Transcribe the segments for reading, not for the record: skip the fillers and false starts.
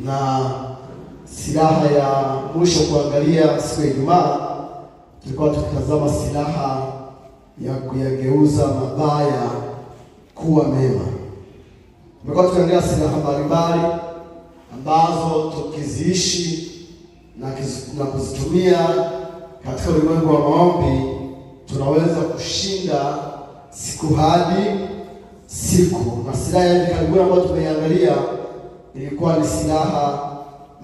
Na silaha ya mwisho kuangalia siku ya Ijumaa tulikuwa tukitazama silaha ya kuyageuza mabaya kuwa mema. Tumekuwa tukiangalia silaha mbalimbali ambazo tukiziishi na kuzitumia katika ulimwengu wa maombi tunaweza kushinda siku hadi siku. Na silaha ya karibuni ambayo tumeiangalia ilikuwa ni silaha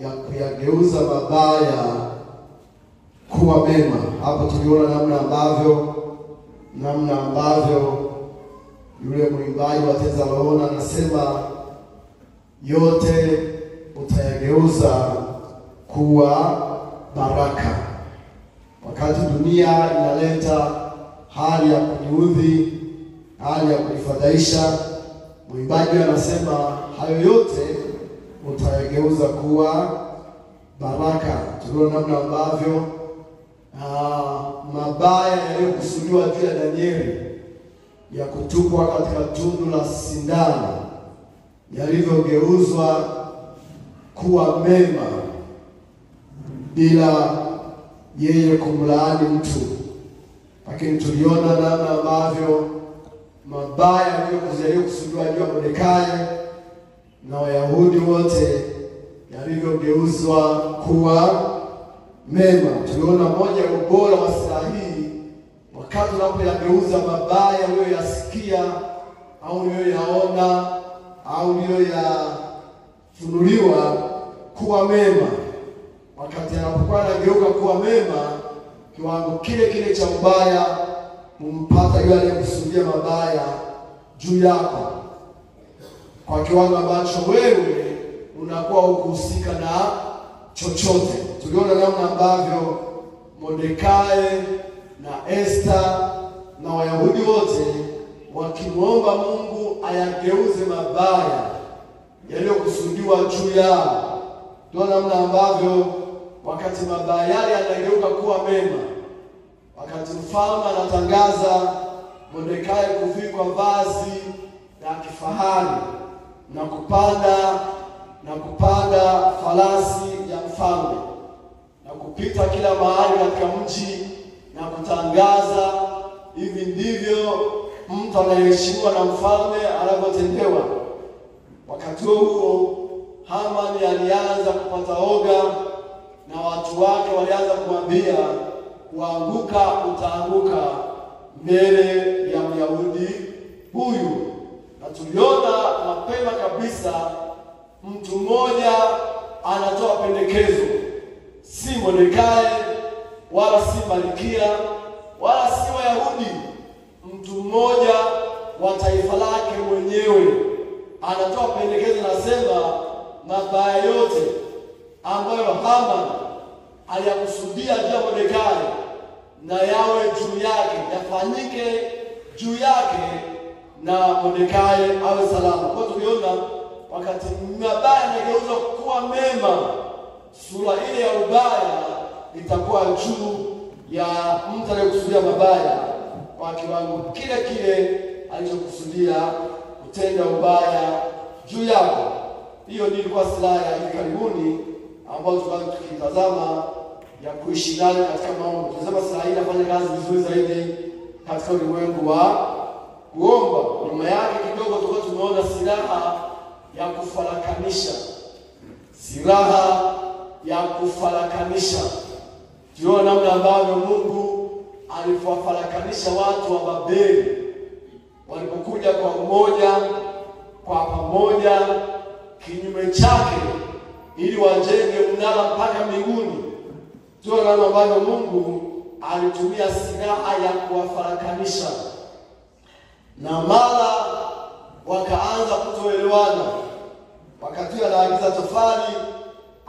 ya kuyageuza mabaya kuwa mema. Hapo tuliona namna ambavyo yule mwimbaji wa Thessalonike anasema yote utayageuza kuwa baraka. Wakati dunia inaleta hali ya kuniudhi, hali ya kunifadhaisha, mwimbaji anasema hayo yote utayageuza kuwa baraka. Tuliona namna ambavyo mabaya yaliyokusudiwa juu ya Danieli ya kutupwa katika tundu la sindano yalivyogeuzwa kuwa mema bila yeye kumlaani mtu. Lakini tuliona namna ambavyo mabaya yaliyokusudiwa juu ya Mordekai na Wayahudi wote yalivyogeuzwa kuwa mema. Tuliona moja ya ubora wa silaha hii, wakati unapoyageuza mabaya uliyoyasikia au uliyoyaona au uliyoyafunuliwa kuwa mema. Wakati yanapokuwa yanageuka kuwa mema, kiwango kile cha ubaya humpata yule aliyekusudia mabaya juu yako, kwa kiwango ambacho wewe unakuwa ukuhusika na chochote. Tuliona namna ambavyo Mordekai na Esther na Wayahudi wote wakimwomba Mungu ayageuze mabaya yaliyokusudiwa juu yao. Tuliona namna ambavyo wakati mabaya yale yanageuka kuwa mema, wakati mfalme anatangaza Mordekai kuvikwa vazi la kifahari na kupanda farasi ya mfalme na kupita kila mahali katika mji na kutangaza, hivi ndivyo mtu anayeheshimiwa na mfalme anavyotendewa. Wakati huo Hamani alianza kupata oga na watu wake walianza kumwambia, kuanguka utaanguka mbele ya Myahudi huyu. Na tuliona mapema kabisa mtu mmoja anatoa pendekezo, si Mordekai wala si Malkia wala si Wayahudi. Mtu mmoja wa taifa lake mwenyewe anatoa pendekezo, nasema mabaya yote ambayo Haman aliyakusudia juu ya Mordekai na yawe juu yake, yafanyike juu yake na Mordekai awe salama. Kwa tuliona wakati mabaya yanageuza kuwa mema, sura ile ya ubaya itakuwa juu ya mtu aliyekusudia mabaya kwa kiwango kile alichokusudia kutenda ubaya juu yako. Hiyo ndio ilikuwa silaha ya hivi karibuni ambayo tulikuwa tukitazama ya kuishi nayo katika maombi. Tunasema silaha hii inafanya kazi vizuri zaidi katika ulimwengu wa kuomba. Nyuma yake kidogo tulikuwa tumeona silaha ya kufarakanisha. Silaha ya kufarakanisha. Tuliona namna ambavyo Mungu aliwafarakanisha watu wa Babeli walipokuja kwa umoja, kwa pamoja, kinyume chake, ili wajenge mnara mpaka mbinguni. Tuliona namna ambavyo Mungu alitumia silaha ya kuwafarakanisha, na mara wakaanza kutoelewana. Wakati anaagiza tofali,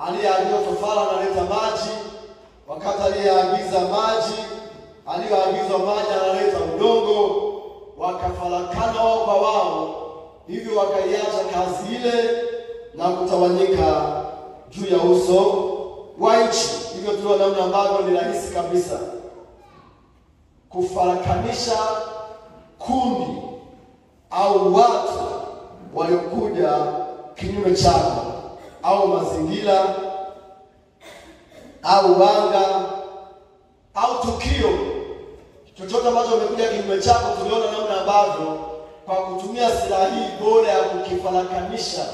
aliyeagiza tofali analeta maji. Wakati aliyeagiza maji, aliyeagizwa maji analeta udongo. Wakafarakana wao kwa wao, hivyo wakaiacha kazi ile na kutawanyika juu ya uso wa nchi. Hivyo tuliona namna ambavyo ni rahisi kabisa kufarakanisha kundi au watu waliokuja kinyume chako. au mazingira au wanga au tukio chochote ambacho umekuja kinyume chako, tuliona namna ambavyo kwa kutumia silaha hii bora ya kukifarakanisha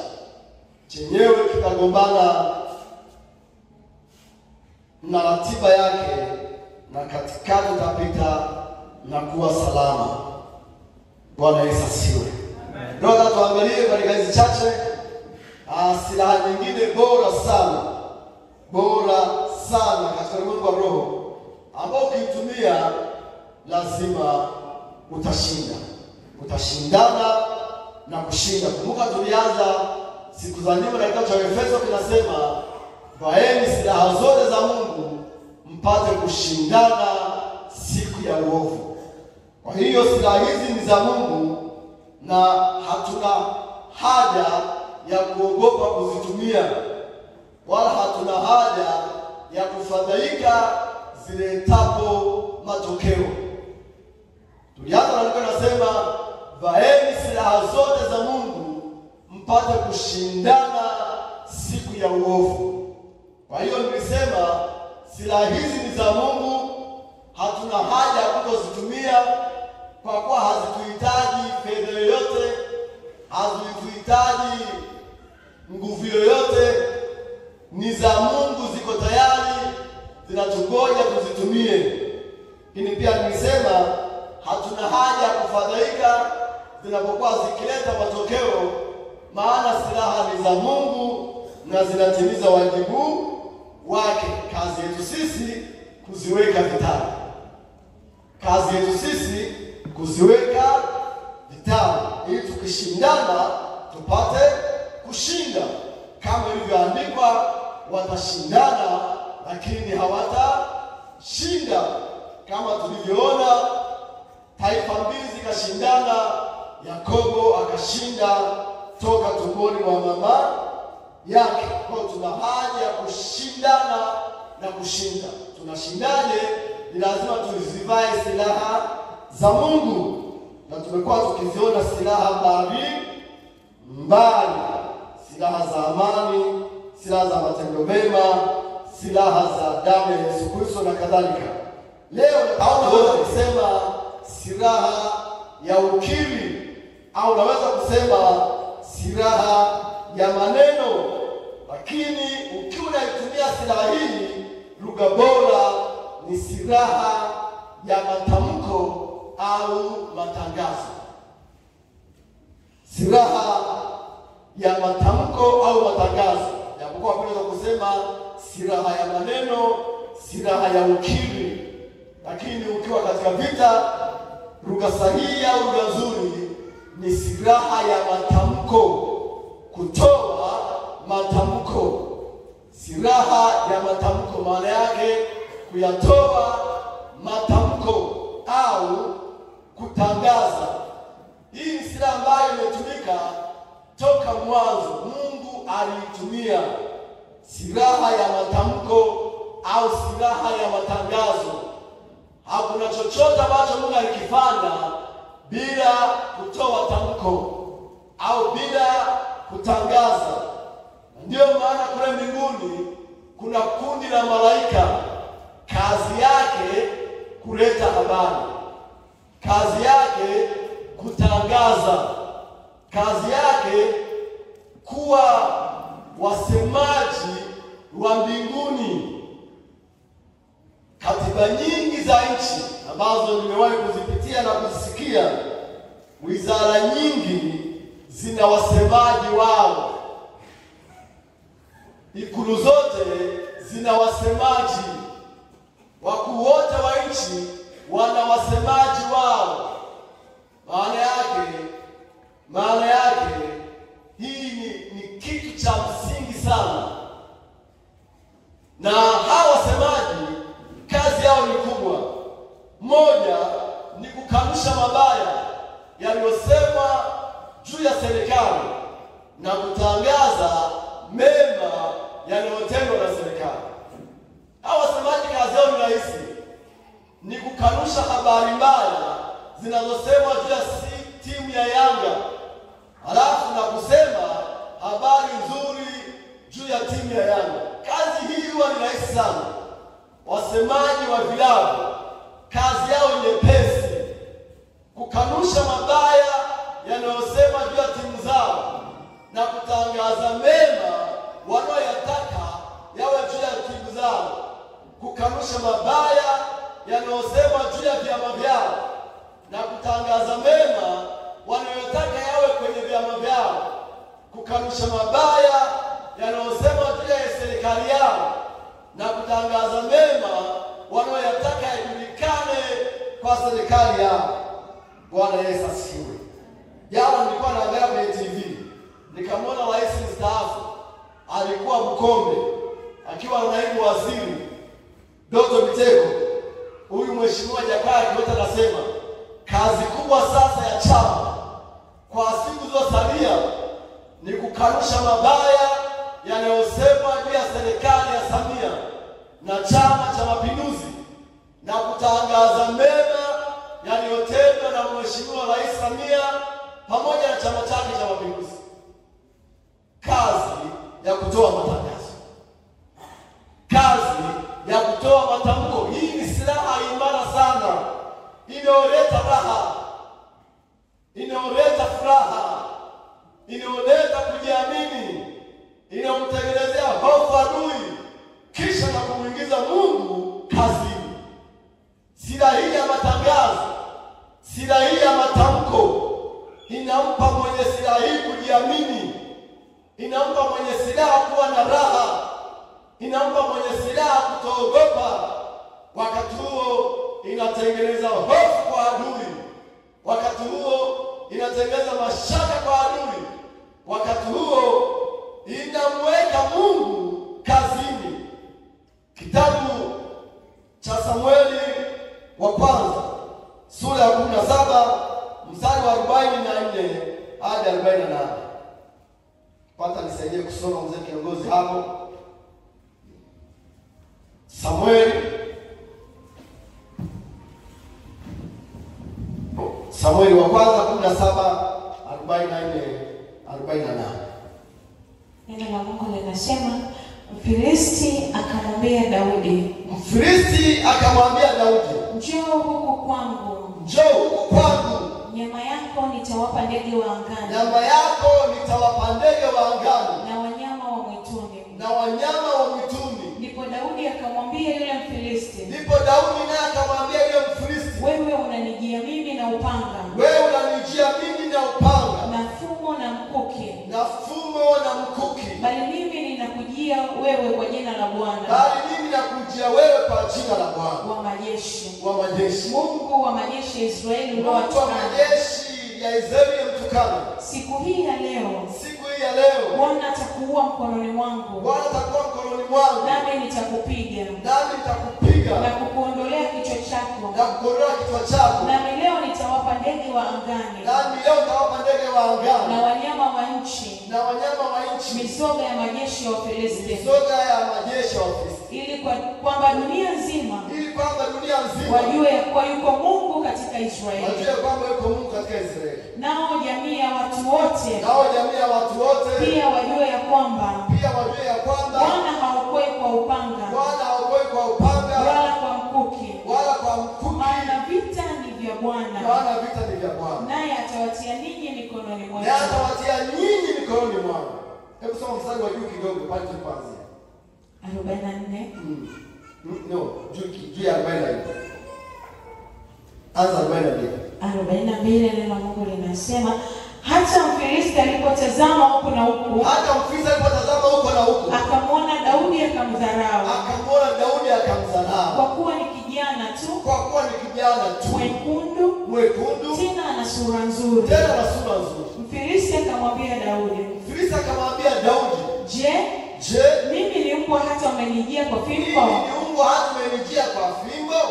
chenyewe kitagombana na ratiba yake, na katikati utapita na kuwa salama. Bwana Yesu asifiwe. Ndio tuangalie katika hizi chache silaha nyingine bora sana katika ulimwengu wa roho, ambao ukitumia lazima utashinda. Utashindana na kushinda. Kumbuka tulianza siku za nyuma na kitabu cha Efeso kinasema, vaeni silaha zote za Mungu mpate kushindana siku ya uovu. Kwa hiyo silaha hizi ni za Mungu na hatuna haja ya kuogopa kuzitumia, wala hatuna haja ya kufadhaika ziletapo matokeo. Tulianza na nasema, vaeni silaha zote za Mungu mpate kushindana siku ya uovu. Kwa hiyo nilisema silaha hizi ni za Mungu, hatuna haja ya kuzitumia kwa kuwa hazituhitaji fedha yoyote, hazituhitaji nguvu yoyote. Ni za Mungu, ziko tayari, zinatungoja tuzitumie. Lakini pia nilisema hatuna haja ya kufadhaika zinapokuwa zikileta matokeo, maana silaha ni za Mungu na zinatimiza wajibu wake. Kazi yetu sisi kuziweka vitani. Kazi yetu sisi kuziweka vitani ili tukishindana tupate kushinda. Kama ilivyoandikwa, watashindana lakini hawatashinda. Kama tulivyoona, taifa mbili zikashindana, Yakobo akashinda toka tumboni mwa mama yake. Kwa tuna haja ya kushindana na kushinda. Tunashindaje? Ni lazima tuzivae silaha za Mungu, na tumekuwa tukiziona silaha mbali, silaha za amani, silaha za matendo mema, silaha za damu ya Yesu Kristo na kadhalika. Leo naweza kusema silaha ya ukiri, au naweza kusema silaha ya maneno. Lakini ukiwa unaitumia silaha hii, lugha bora ni silaha ya matamko au matangazo. Silaha ya matamko au matangazo. Japokuwa tunaweza kusema silaha ya maneno, silaha ya ukiri. Lakini ukiwa katika vita, lugha sahihi au lugha nzuri ni silaha ya matamko, kutoa matamko. Silaha ya matamko maana yake kuyatoa matamko au kutangaza. Hii ni silaha ambayo imetumika toka mwanzo. Mungu aliitumia silaha ya matamko au silaha ya matangazo. Hakuna chochote ambacho Mungu alikifanya bila kutoa tamko au bila kutangaza. Ndio maana kule mbinguni kuna kundi la malaika, kazi yake kuleta habari, kazi yake kutangaza, kazi yake kuwa wasemaji wa mbinguni. Katiba nyingi za nchi ambazo nimewahi kuzipitia na kuzisikia, wizara nyingi zina wasemaji wao. Ikulu zote zina wasemaji. Wakuu wote wa nchi wana wasemaji wao. Maana yake hii ni kitu cha msingi sana. Na hawa wasemaji kazi yao ni kubwa. Moja ni kukanusha mabaya yaliyosemwa juu ya serikali na kutangaza mema yanayotendwa na serikali. Hawa wasemaji kazi yao ni rahisi, ni kukanusha habari mbaya zinazosemwa juu ya timu ya Yanga, halafu na kusema habari nzuri juu ya timu ya Yanga. Kazi hii huwa ni rahisi sana. Wasemaji wa vilabu kazi yao nyepesi, kukanusha mabaya yanayosema juu ya timu zao na kutangaza mema wanayoyataka yawe juu ya timu zao. Kukanusha mabaya yanayosema juu ya vyama vyao na kutangaza mema wanayotaka yawe kwenye vyama vyao. Kukanusha mabaya yanayosema juu ya serikali yao na kutangaza mema wanayoyataka yajulikane kwa serikali yao. Bwana Yesu asifiwe. Jana nilikuwa naangalia kwenye TV, nikamwona rais mstaafu alikuwa Bukombe akiwa na naibu waziri Doto Biteko. Huyu mheshimiwa Jakaya Kikwete anasema kazi kubwa sasa ya chama kwa siku zilizosalia ni kukanusha mabaya yanayosemwa juu ya serikali ya Samia na Chama cha Mapinduzi na kutangaza mema yaliyotendwa na mheshimiwa Rais Samia pamoja na chama chake cha Mapinduzi. Kazi ya kutoa matangazo, kazi ya kutoa matamko. Hii ni silaha imara sana, inayoleta raha, inayoleta furaha, inayoleta kujiamini, inamtengenezea hofu adui, kisha na kumwingiza Mungu kazini. Silaha hii ya matangazo, silaha hii ya matamko inampa mwenye silaha hii kujiamini, inampa mwenye silaha kuwa na raha, inampa mwenye silaha kutoogopa. Wakati huo inatengeneza hofu kwa adui, wakati huo inatengeneza mashaka kwa adui, wakati huo inamweka Mungu kazini. Kitabu cha Samueli wa kwanza sura ya 17 mstari wa 44 hadi 48. Pata nisaidie kusoma mzee kiongozi hapo. Samueli wa kwanza 17:44-48. Neno la Mungu linasema, Mfilisti akamwambia Daudi, njoo huku kwangu, nyama yako nitawapa ndege wa angani, na wanyama wa mwituni. Ndipo Daudi akamwambia yule Mfilisti, wewe unanijia mimi na upanga, na fumo na mkuki, bali mimi ninakujia wewe kwa jina la Bwana, wa majeshi, Mungu wa majeshi ya Israeli uliowatoa. Siku hii ya leo Bwana atakuua mkononi mwangu, nami nitakupiga na kukuondolea kichwa chako, nami leo nitawapa ndege wa angani na wanyama wa nchi, mizoga ya majeshi ya Wafilisti, ili kwamba dunia nzima wajue ya kuwa yuko Mungu katika Israeli. Nao jamii ya watu wote pia wajue ya kwamba Bwana haokoi kwa upanga wala kwa mkuki, maana vita ni vya Bwana, naye atawatia ninyi mikononi mwetu. Hebu soma mstari wa juu kidogo pale tulipoanzia. 44. Juu ya 40. Anza 42. Neno la Mungu linasema, hata Mfilisti alipotazama huko na huko, akamwona Daudi akamdharau, kwa kuwa ni kijana tu, mwekundu, tena ana sura nzuri. Mfilisti akamwambia Daudi, je, mimi ni mbwa hata umenijia kwa fimbo?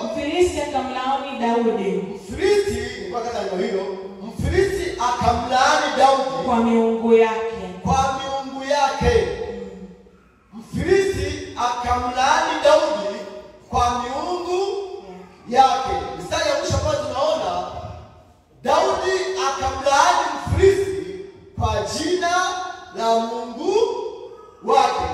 Mfilisti akamlaani Daudi, Mfilisti akamlaani Daudi kwa miungu yake. Mfilisti akamlaani Daudi kwa miungu yake. Mstari ya mwisho kwa tunaona Daudi akamlaani Mfilisti kwa jina la Mungu wake.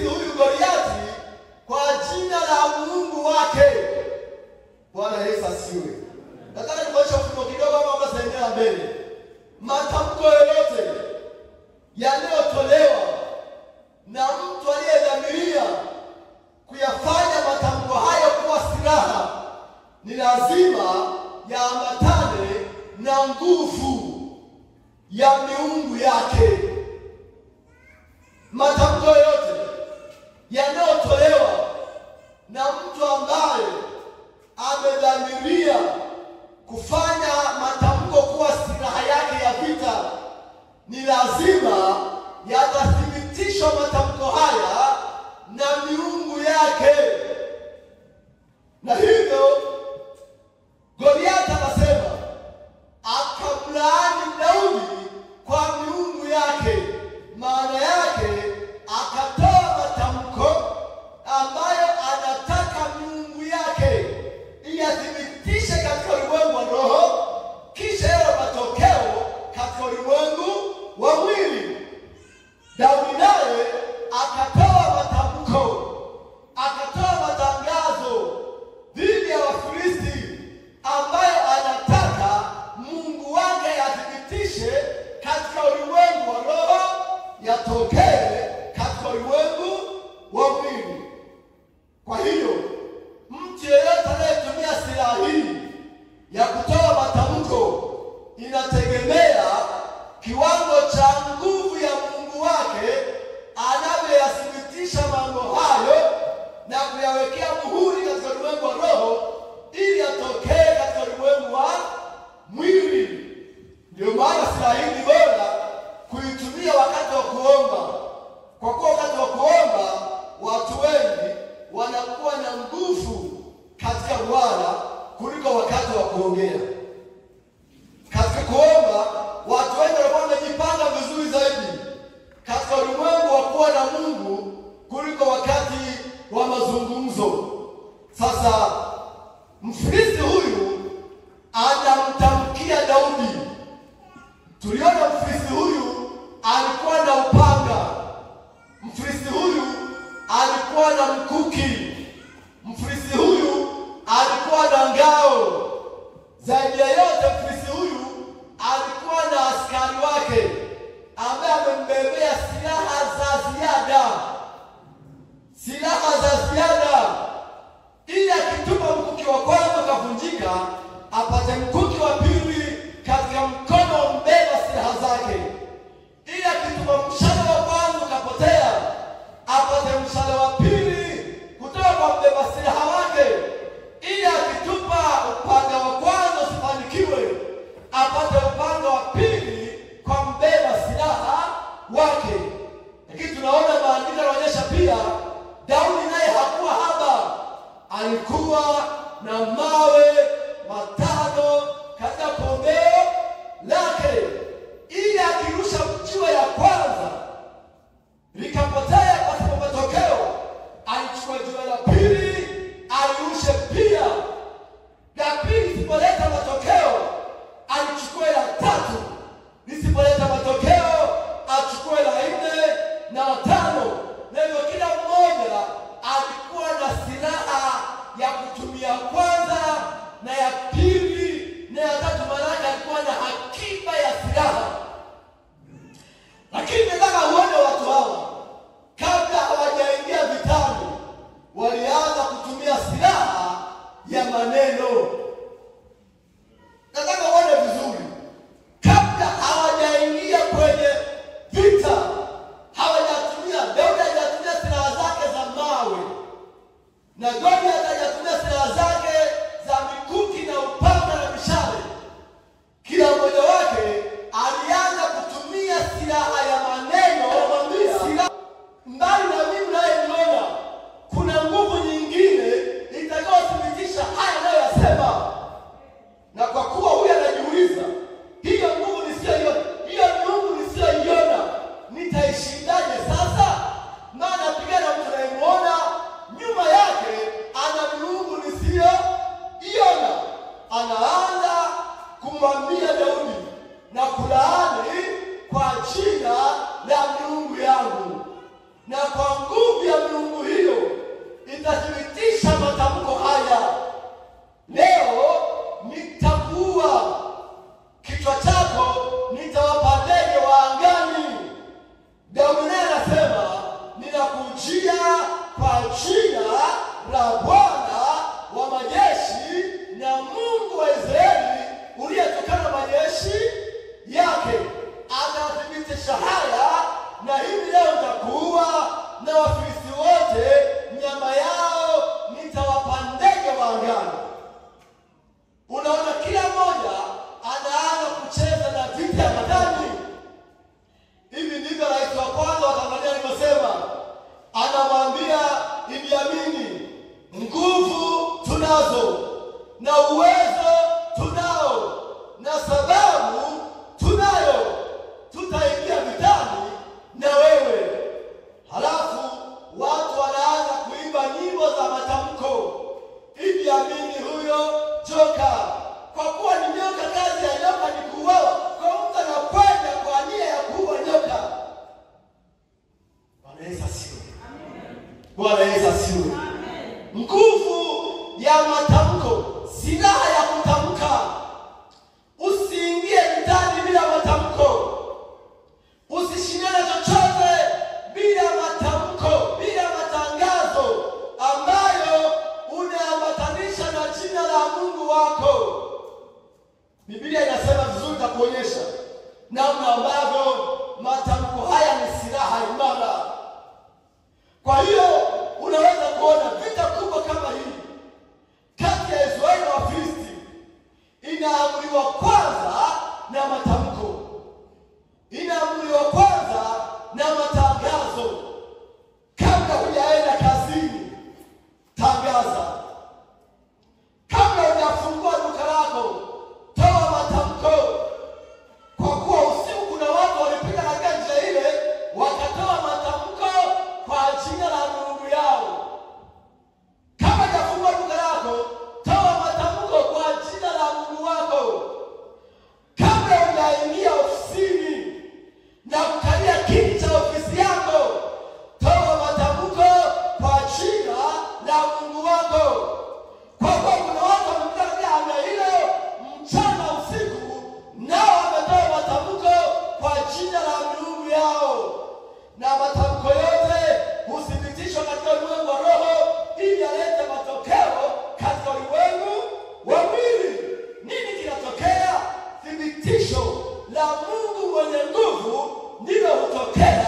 Mfilisti huyu Goliati kwa jina la Mungu wake. Bwana Yesu asiwe. Nataka nikuonyeshe ufunuo kidogo ama mtaendelea mbele. Matamko yoyote yanayotolewa na mtu aliyedhamiria kuyafanya matamko hayo kuwa silaha ni lazima yaambatane na nguvu ya miungu yake. Matamko yote yanayotolewa na mtu ambaye amedhamiria kufanya matamko kuwa silaha yake ya vita ni lazima yatathibitishwa matamko haya na miungu yake. Na hivyo Goliathi anasema akamlaani Daudi kwa miungu yake. Maana yake akatoa matamko ambayo anataka miungu yake iyathibitishe katika ulimwengu wa roho, kisha yawe matokeo katika ulimwengu wa mwili. Daudi naye akatoa matamko, akatoa matangazo dhidi ya Wafilisti ambayo anataka Mungu wake yathibitishe katika ulimwengu wa roho, yatokee katika ulimwengu wa mwili. Kwa hiyo mtu yeyote anayetumia silaha hii ya kutoa matamko inategemea kiwango cha nguvu ya Mungu wake anavyoyathibitisha mambo hayo na kuyawekea muhuri katika ulimwengu wa roho ili yatokee katika ulimwengu wa mwili. Ndio maana silaha hii ni bora kuitumia wakati wa kuomba, kwa kuwa wakati wa kuomba watu wengi wanakuwa na nguvu katika Bwana kuliko wakati wa kuongea. Katika kuomba watu wengi wanakuwa wamejipanga vizuri zaidi katika ulimwengu wa kuwa na Mungu kuliko wakati wa mazungumzo. Sasa Mfilisti huyu anamtamkia Daudi. Tuliona Mfilisti huyu alikuwa na upanga, Mfilisti huyu alikuwa na mkuki, Mfilisti huyu alikuwa na ngao. Zaidi ya yote, Mfilisti huyu alikuwa na askari wake ambaye amembebea silaha za ziada, silaha za ziada, ili akitupa mkuki wa kwanza kavunjika, apate mkuki wa pili katika mkono mbeba silaha zake. Ili akitupa mshale wa kwanza kapotea, apate mshale wa pili kutoka kwa mbeba silaha wake. Ili akitupa upanga wa kwanza usifanikiwe, apate upanga wa pili kwa mbeba silaha wake. Lakini tunaona maandiko yanaonyesha pia Daudi naye hakuwa haba, alikuwa na mawe matano katika kombeo lake. Ili akirusha jiwe ya kwanza likapotea pasipo matokeo, alichukua jiwe la pili alirushe pia. La pili lisipoleta matokeo, alichukua la tatu. Lisipoleta matokeo, achukue la nne na la tano. Na hivyo kila mmoja alikuwa na silaha ya kutumia kwanza na ya pili na ya tatu. Maana alikuwa na akiba ya silaha. Lakini nataka uone watu hawa kabla hawajaingia vitani walianza kutumia silaha ya maneno. Nataka uone vizuri, kabla hawajaingia kwenye vita Daudi hajatumia silaha zake za mawe, na Goliathi hajatumia silaha zake za mikuki na upanga na mishale. Kila mmoja wake alianza kutumia silaha ya maneno. Silaha mbali na mimi nayeniona, kuna nguvu nyingine itakayothibitisha haya anayoyasema. Na kwa kuwa huyu anajiuliza, hiyo nguvu nisiyoiona, hiyo miungu nisiyoiona, nitaishindaje sasa? Maana pigana mtu anayemuona nyuma yake ana miungu nisiyoiona. jina la Bwana wa majeshi na Mungu wa Israeli uliyetokana majeshi yake. Atathibitisha haya, na hivi leo nitakuua na Wafilisti wote, nyama yao nitawapa ndege wa angani. Unaona, kila mmoja anaanza kucheza na vita ya madani. Hivi ndivyo rais wa kwanza wa Tanzania alivyosema. Anamwambia Idi Amin, nguvu tunazo na uwezo tunao na sababu tunayo, tutaingia vitani na wewe. Halafu watu wanaanza kuimba nyimbo za matamko. Idi Amin huyo joka, kwa kuwa ni nyoka, kazi ya nyoka ni kuuawa, kwa mtu anakwenda kwa nia ya kuua nyoka. Bwana Yesu asifiwe. Bwana Yesu asifiwe. Nguvu ya matamko, silaha ya kutamka. Usiingie vitani bila matamko. Usishindane chochote bila matamko, bila matangazo ambayo unaambatanisha na jina la Mungu wako. Biblia inasema vizuri, takuonyesha namna ambavyo matamko haya ni silaha imara. Kwa hiyo unaweza kuona vita kubwa kama hii kati ya Israeli na Wafilisti inaamuliwa kwanza na matamko, inaamuliwa kwanza na matangazo. Kabla hujaenda kazini, tangaza. Kabla hujafungua duka lako, toa matamko. Kwa kuwa usiku kuna watu walipita katika njia ile, wakatoa matamko kwa jina la Mungu yao. Kama hujafungua duka lako, toa matamko kwa jina la Mungu wako. Kabla hujaingia ofisini na kukalia kiti cha ofisi yako, toa matamko kwa jina la Mungu wako. Kwa kuwa kuna watu wamekuja anga hilo mchana usiku, nao wametoa matamko kwa jina la Mungu yao. Na matamko yote huthibitishwa katika ulimwengu wa roho ili yalete matokeo katika ulimwengu wa mwili. Nini kinatokea? Thibitisho la Mungu mwenye nguvu ndilo hutokea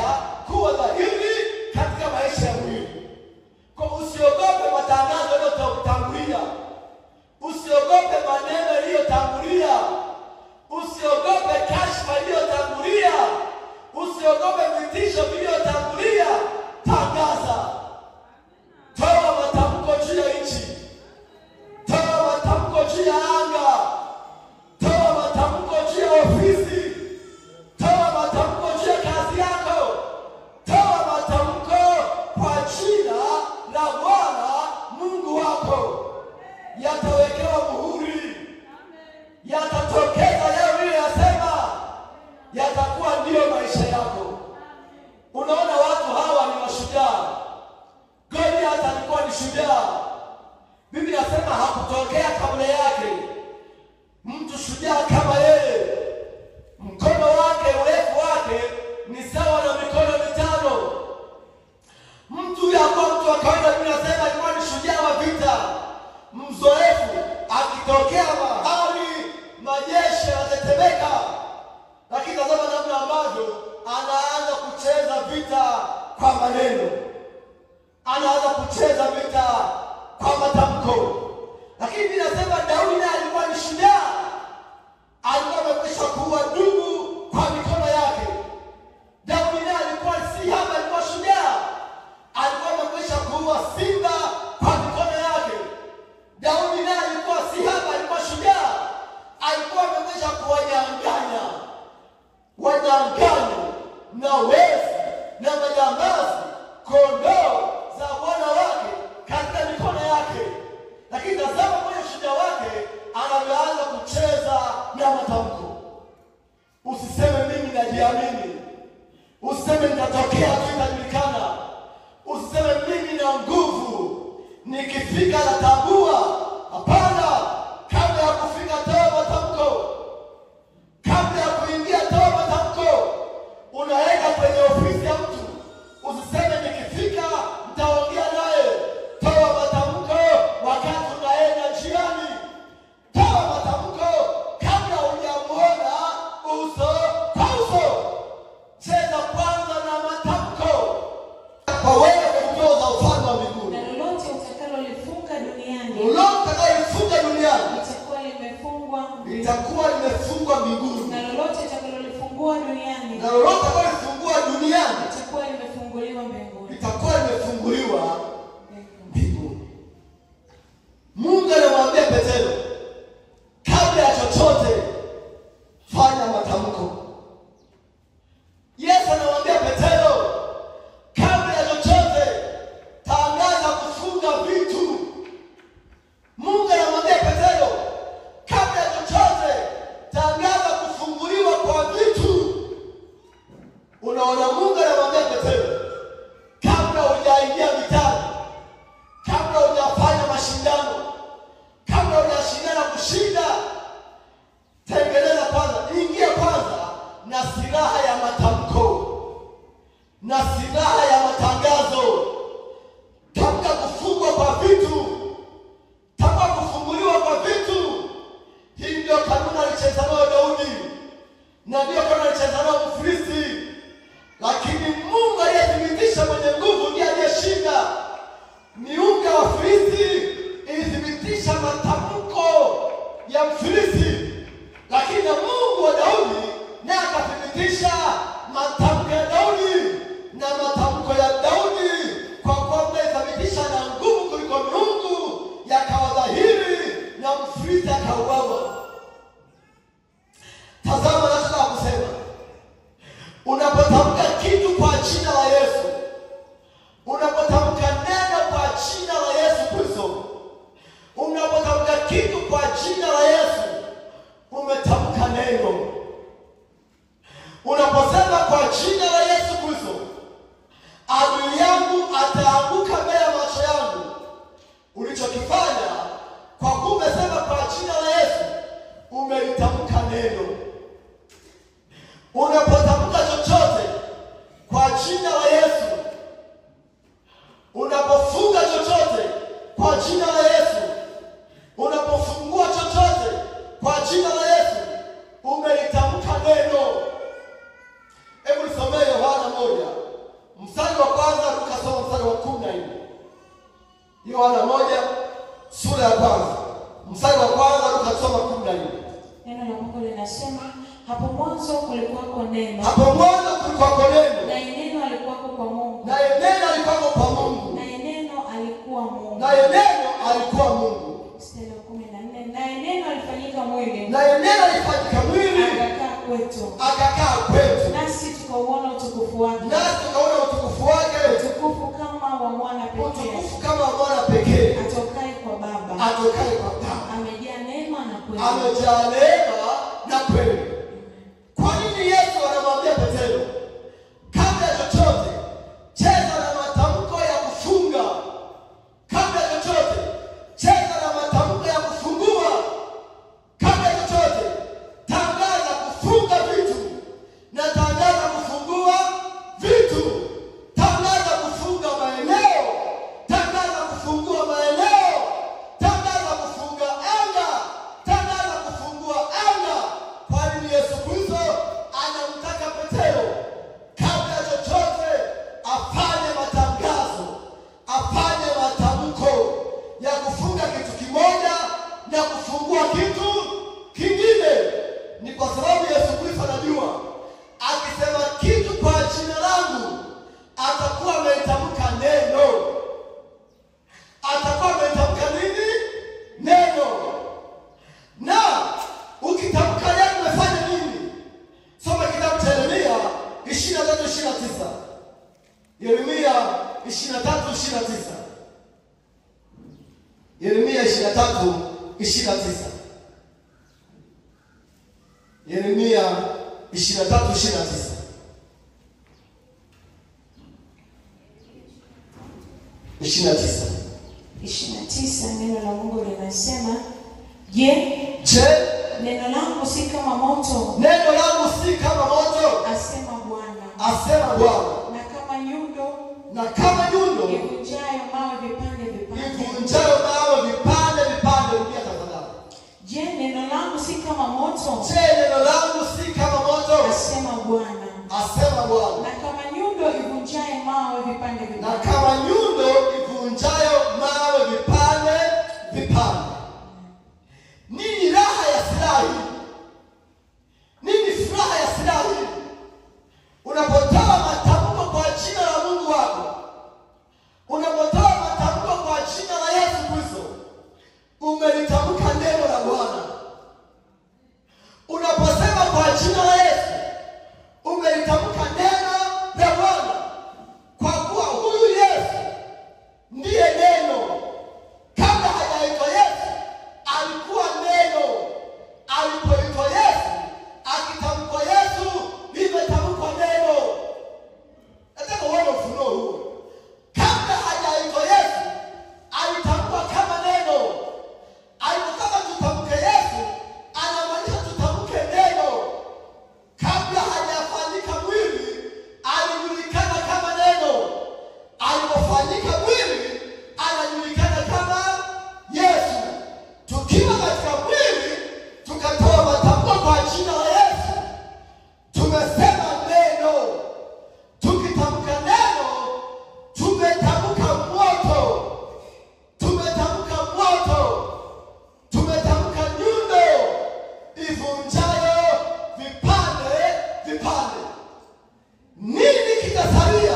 kuwa dhahiri katika maisha ya mwili. Kwa usiogope matangazo yaliyotangulia, usiogope maneno yaliyotangulia, usiogope kashfa iliyotangulia, usiogope vitisho vilivyotangulia. Tangaza. Toa matamko juu ya nchi, toa matamko juu ya anga, toa matamko juu ya ofisi, toa matamko juu ya kazi yako, toa matamko kwa jina la Bwana Mungu wako. Yatawekewa muhuri, yatatokeza leo vile yasema, yatakuwa ndiyo maisha yako. Unaona, watu hawa ni mashujaa. Goliath alikuwa ni shujaa. Biblia inasema hakutokea kabla yake mtu shujaa kama yeye. Mkono wake, urefu wake ni sawa na mikono mitano. Mtu yakuwa mtu wa kawaida. Biblia inasema alikuwa ni shujaa wa vita, mzoefu. Akitokea mahali majeshi yanatetemeka. Lakini tazama namna ambavyo anaanza kucheza vita kwa maneno, anaanza kucheza vita kwa matamko. Lakini ninasema Daudi naye alikuwa ni shujaa. Alikuwa amekwisha kuua ndugu kwa mikono yake. Daudi naye alikuwa si haba, alikuwa shujaa. Alikuwa amekwisha kuua simba kwa mikono yake. Daudi naye alikuwa si haba, alikuwa shujaa. Alikuwa amekwisha kuwanyang'anya na wezi na majambazi kondoo za bwana wake katika mikono yake. Lakini tazama kwenye shujaa wake anavyoanza kucheza na matamko. Usiseme mimi najiamini, usiseme nitatokea tu itajulikana, usiseme mimi na nguvu nikifika natambua. Hapana, kabla ya kufika toa matamko. Kabla ya kuingia toa matamko. Unaenda kwenye ofisi ya mtu, usiseme nikifika nitaongea naye. duniani litakuwa limefungwa mbinguni. Na lolote utakalolifungua duniani litakuwa limefunguliwa mbinguni. Mungu anamwambia Petero, kabla ya chochote fanya matamko. Yesu anamwambia Petero, kabla ya chochote tangaza kufunga vitu. Mungu anamwambia Petero, kabla ya chochote tangaza kufunguliwa kwa vitu. Unaona, Mungu anamwambia Petero, kabla hujaingia vitani, kabla hujafanya mashindano, kabla hujashindana kushinda, tengeneza kwanza, ingia kwanza na silaha ya matamko, na silaha ya matangazo. Tamka kufungwa kwa vitu, tamka kufunguliwa kwa vitu. Hii ndio kanuni alicheza nayo Daudi, na ndio kanuni alicheza nayo Mfilisti. Lakini Mungu aliyethibitisha mwenye nguvu ndiye aliyeshinda. Miungu ya Wafilisti ilithibitisha matamko ya Mfilisti, lakini na Mungu wa Daudi naye akathibitisha matamko ya Daudi, na matamko ya Daudi kwa kuwa amethibitisha na nguvu kuliko miungu yakawa dhahiri, na Mfilisti akauawa. Tazama, nataka kusema, unapotamka kitu kwa jina la Yesu, unapotamka neno kwa jina la Yesu Kristo, unapotamka kitu kwa jina la Yesu, umetamka neno. Unaposema kwa jina la Yesu Kristo, adui yangu ataanguka mbele ya macho yangu. Ulichokifanya kwa kuwa umesema kwa jina la Yesu, umelitamka neno. Unapotamka chochote kwa jina la Yesu, unapofunga chochote kwa jina la Yesu, unapofungua chochote kwa jina la Yesu, umelitamka neno. Hebu nisomee Yohana 1 mstari wa kwanza, tukasoma mstari wa 14. Yohana 1 sura ya kwanza mstari wa kwanza, tukasoma 14. Neno la Mungu linasema, hapo mwanzo kulikuwako neno. Hapo mwanzo kulikuwako neno. Naye neno alikuwako kwa Mungu. Naye neno alikuwako kwa Mungu. Naye neno alikuwa Mungu. Naye neno alikuwa Mungu. Mstari wa 14. Naye neno alifanyika mwili. Naye neno alifanyika mwili. Akakaa kwetu. Akakaa kwetu. Nasi tukauona utukufu wake. Nasi tukaona utukufu wake. Utukufu kama wa mwana pekee. Utukufu kama wa mwana pekee. Atokaye kwa Baba. Atokaye kwa Baba. Amejaa neema na kweli. Amejaa neema na kweli. Kwa nini Yesu anamwambia Petero, kabla ya chochote cheza na matamko ya kufunga? Kabla ya chochote cheza na matamko ya kufungua. Kabla ya chochote tangaza kufunga vitu, na tangaza kufungua vitu. Tangaza kufunga maeneo, tangaza kufungua maeneo, tangaza kufunga anga, tangaza kufungua anga. Kwa nini Yesu Kristo anamtaka Petero kabla ya chochote afanye matangazo, afanye matamko ya kufunga kitu kimoja na kufungua kitu kingine? Ni kwa sababu Yesu Kristo anajua akisema kitu kwa jina langu atakuwa ameitamka neno. Atakuwa ameitamka nini? Neno. Na ukitamka neno umefanya nini? Soma kitabu cha Yeremia 23:29. Yeremia 23:29. Yeremia 23:29. Yeremia 23:29. 29. Neno la Mungu linasema, Je, neno langu si kama moto? Neno langu si kama moto, asema Bwana. Asema Bwana. Na kama nyundo ivunjayo mawe vipande. Rudia tafadhali. Je, neno langu si kama moto? Asema Bwana. Asema Bwana. Na kama nyundo ivunjayo mawe vipande. alipofanyika mwili anajulikana kama Yesu. Tukiwa katika mwili tukatoa matamko kwa jina la Yesu, tumesema neno. Tukitamka neno tumetamka moto, tumetamka moto, tumetamka nyundo ivunjayo vipande vipande. Nini kitasalia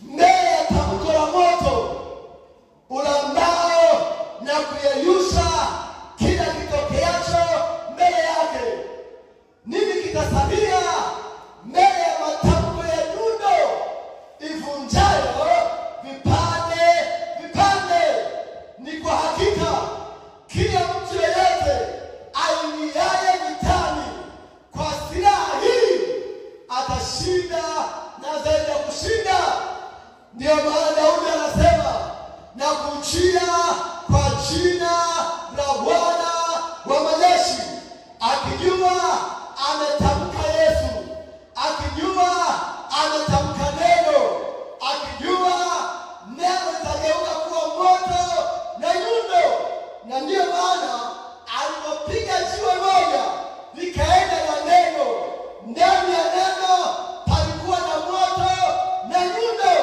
mbele ya tamko la moto ulambao na kuyeyusha kila kitokeacho mbele yake? Nini kitasalia mbele ya matamko ya nyundo ivunjayo vipande vipande? Ni kwa hakika kila mtu yeyote aingiaye vitani kwa silaha hii atashinda na zaidi ya kushinda. Ndio maana Daudi anasema, na kujia kwa jina la Bwana wa majeshi, akijua ametamka Yesu, akijua ametamka neno, akijua neno litageuka kuwa moto na nyundo. Na ndiyo maana alipopiga jiwe moja likaenda na neno, ndani ya neno palikuwa na moto na nyundo.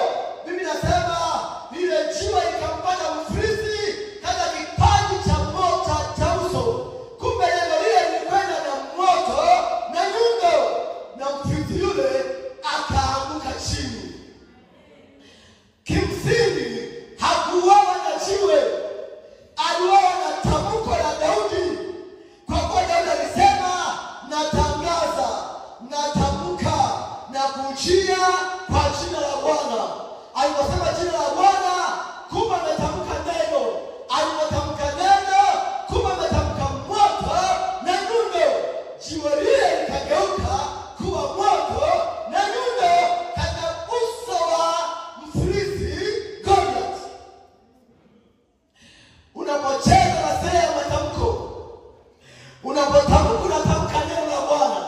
Biblia inasema ile jiwe likampata Mfilisti katika kipaji cha moto cha uso. Kumbe neno lile lilikwenda na moto na nyundo, na Mfilisti yule akaanguka chini. Kimsingi hakuuawa na jiwe, aliuawa na tamko la Daudi. Kwa kuwa Daudi alisema, natangaza, natamka na kujia kwa jina la Bwana. Aliposema jina la Bwana, kumbe ametamka neno. Alipotamka neno, kumbe ametamka moto na nyundo. Jiwe lile likageuka kuwa moto na nyundo katika uso wa Mfilisti Goliath. Unapocheza na sera ya matamko, unapotamka unatamka neno la Bwana,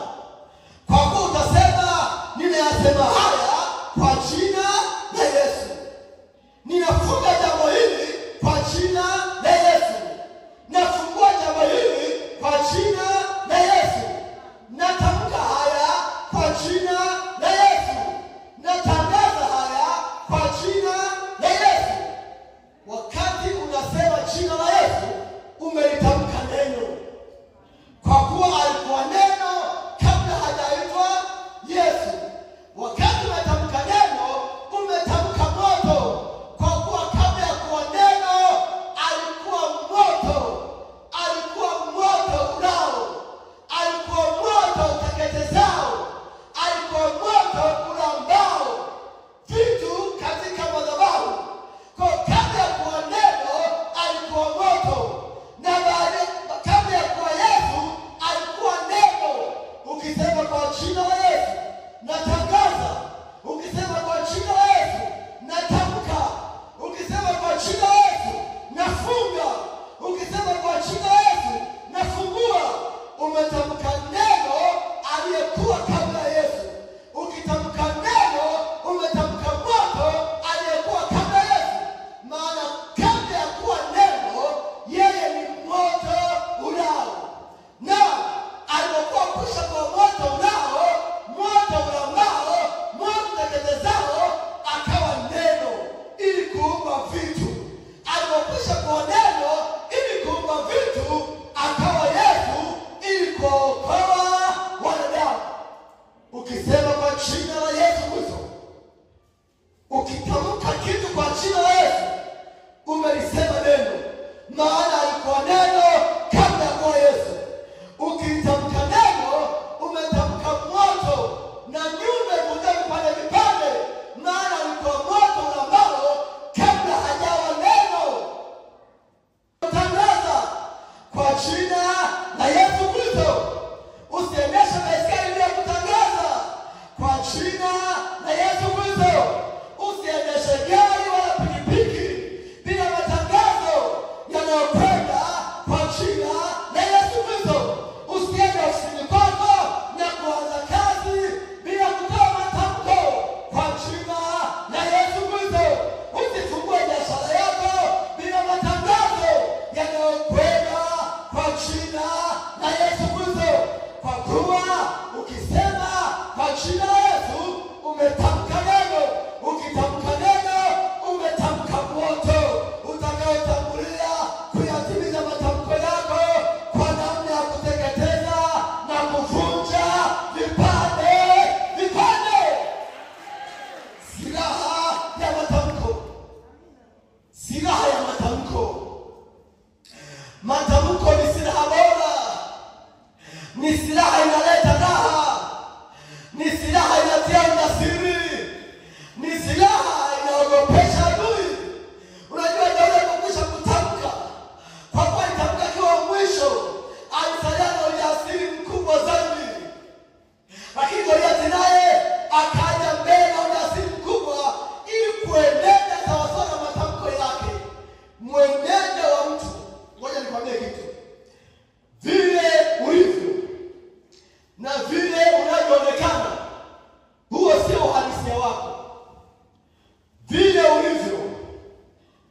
kwa kuwa utasema, ninayasema haya kwa jina la Yesu.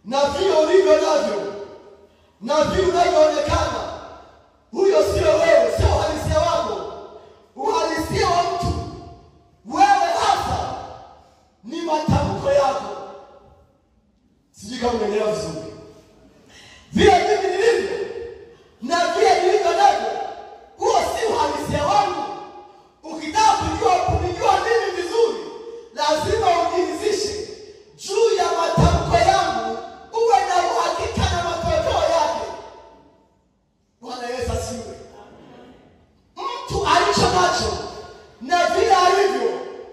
na vile ulivyo navyo na vile unavyoonekana, huyo sio wewe, sio uhalisia wako. Uhalisia wa mtu wewe hasa ni matamko yako. Sijui kama umeelewa vizuri. Vile mimi nilivyo na vile nilivyo navyo, huo si uhalisia wangu. Ukitaka kunijua mimi vizuri, lazima ujiridhishe juu ya matamko yangu, uwe na uhakika na matokeo yake. Bwana Yesu asifiwe. Mtu alicho nacho na vile alivyo,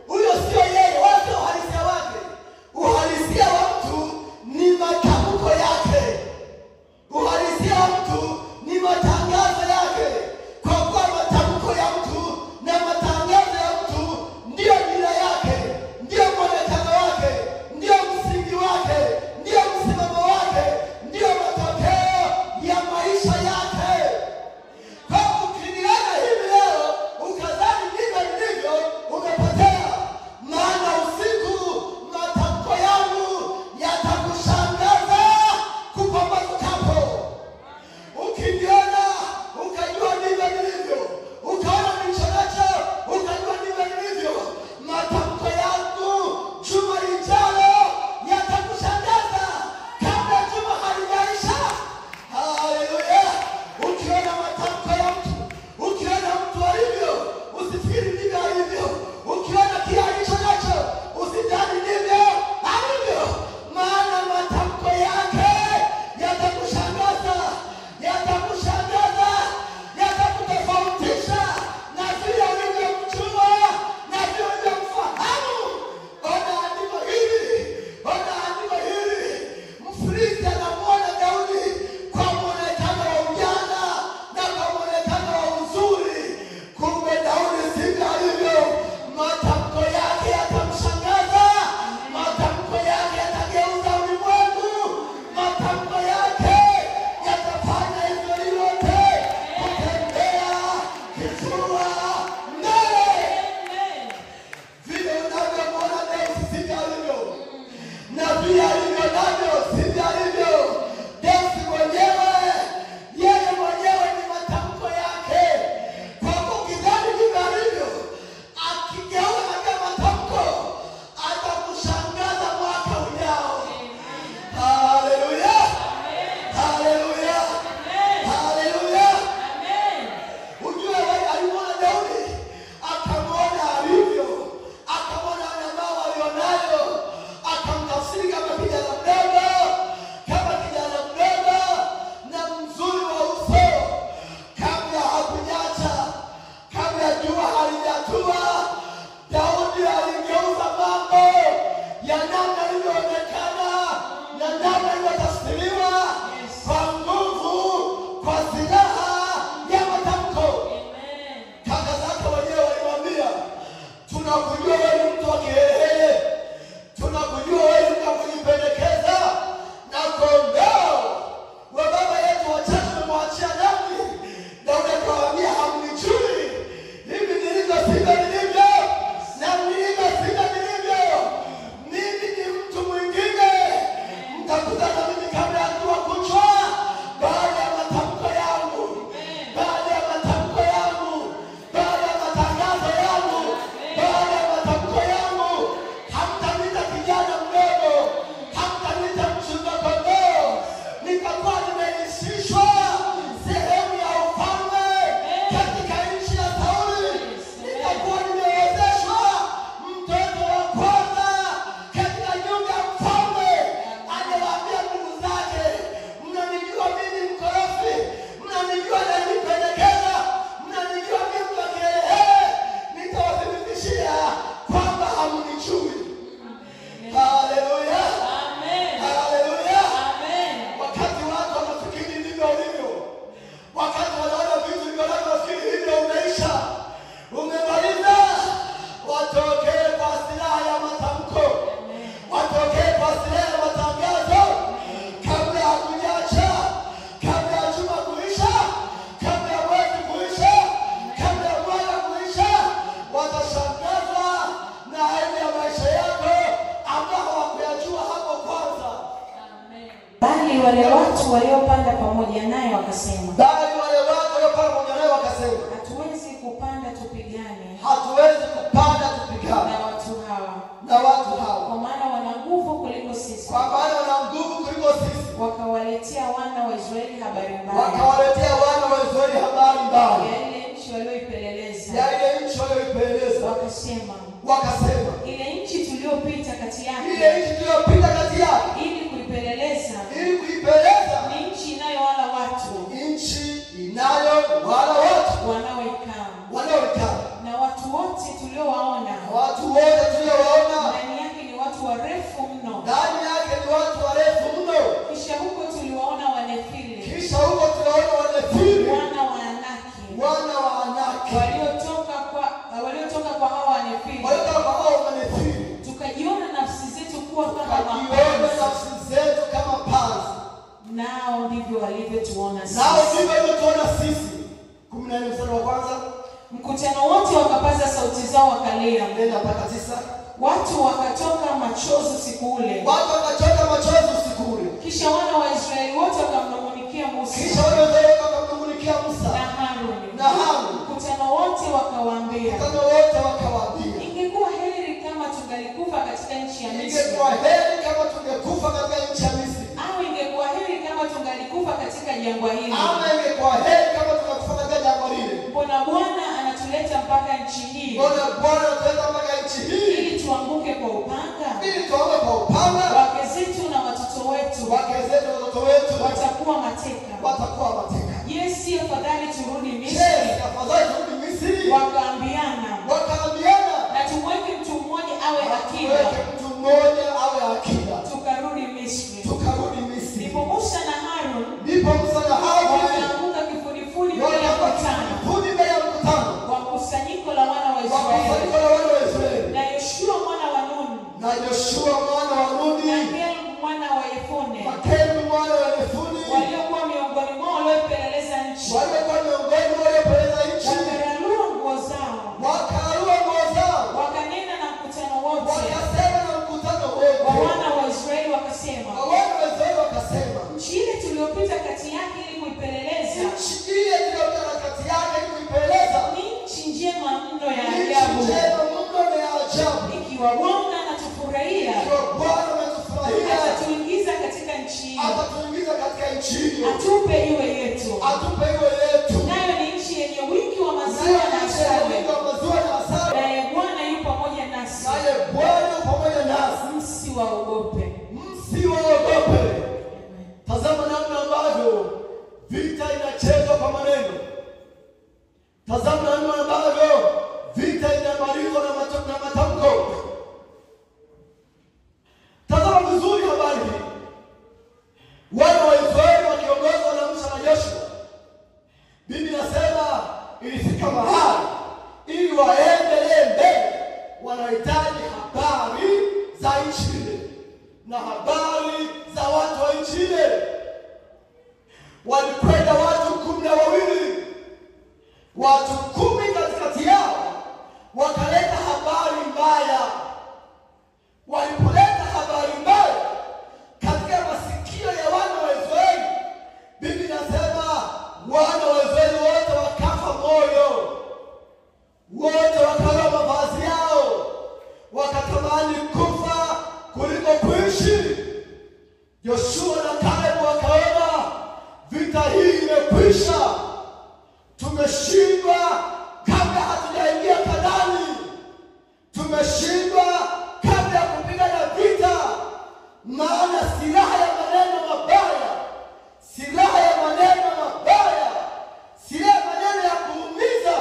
huyo sio yeye, wala sio uhalisia wake. Uhalisia wa mtu ni matamko yake. Uhalisia Bali wale watu waliopanda pamoja naye wakasema, hatuwezi kupanda tupigane na watu hawa, kwa maana wana nguvu kuliko sisi. Wakawaletea wana wa Israeli habari mbaya ya ile nchi walioipeleleza. Wakasema, ile nchi tuliyopita kati yake ili kuipeleleza ni nchi inayowala watu wanaoikaa, na watu wote tuliowaona ndani yake ni watu warefu mno. Kisha huko tuliwaona Wanefili, wana wa Anaki, waliotoka kwa hao Wanefili. Tukajiona nafsi zetu kuwa kama panzi, nao ndivyo walivyotuona sisi. 14 mstari wa kwanza. Mkutano wote wakapaza sauti zao wakalia. Watu wakatoka machozi usiku ule. Kisha wana wa Israeli wote wakamnung'unikia Musa na Haruni. Mkutano wote wakawaambia, ingekuwa heri kama tungalikufa katika nchi ya Misri, au ingekuwa heri kama tungalikufa katika jangwa hili. Mbona Bwana anatuleta mpaka nchi hii ili tuanguke kwa upanga? Wake zetu na watoto wetu watakuwa mateka. Je, si afadhali turudi Misri? Wakaambiana, na tumweke mtu mmoja awe akiba. Tukarudi Misri. Ndipo Musa na Harun wakaanguka kifudifudi mbele ya mkutano wa kusanyiko la wana wa Israeli. Na Yoshua mwana wa Nuni na Caleb mwana wa Yefune waliokuwa miongoni mwao walioipeleleza nchi, wakararua nguo zao, wakanena na mkutano wote wa wana wa Israeli wakasema, nchi ile tuliyopita kati yake ili kuipeleleza ni nchi njema mno ya ajabu. Ikiwa Bwana anatufurahia, atatuingiza katika nchi hii, atupe iwe yetu. Nayo ni nchi yenye wingi wa maziwa na asali, naye Bwana yu pamoja nasi. Msiwaogope. Tazama namna ambavyo vita inachezwa kwa maneno. Tazama namna ambavyo vita inamalizwa na matamko. Tazama vizuri habari hii. Wana wa Israeli wakiongozwa na Musa na Joshua, Biblia inasema ilifika mahali ili waendelee mbele wanahitaji habari za nchi ile na habari za watu wa nchi ile. Walikwenda watu 12, watu 10 katikati yao wakaleta habari mbaya. Walipoleta habari mbaya katika masikio ya wana wa Israeli, Biblia inasema wana wa Israeli wote wakafa moyo, wote wakala mavazi yao, wakatamani kufa kuliko kuishi. Yoshua na Caleb wakaona vita hii imekwisha, tumeshindwa kabla hatujaingia Kanaani, tumeshindwa kabla ya kupigana vita. Maana silaha ya maneno mabaya, silaha ya maneno ya kuumiza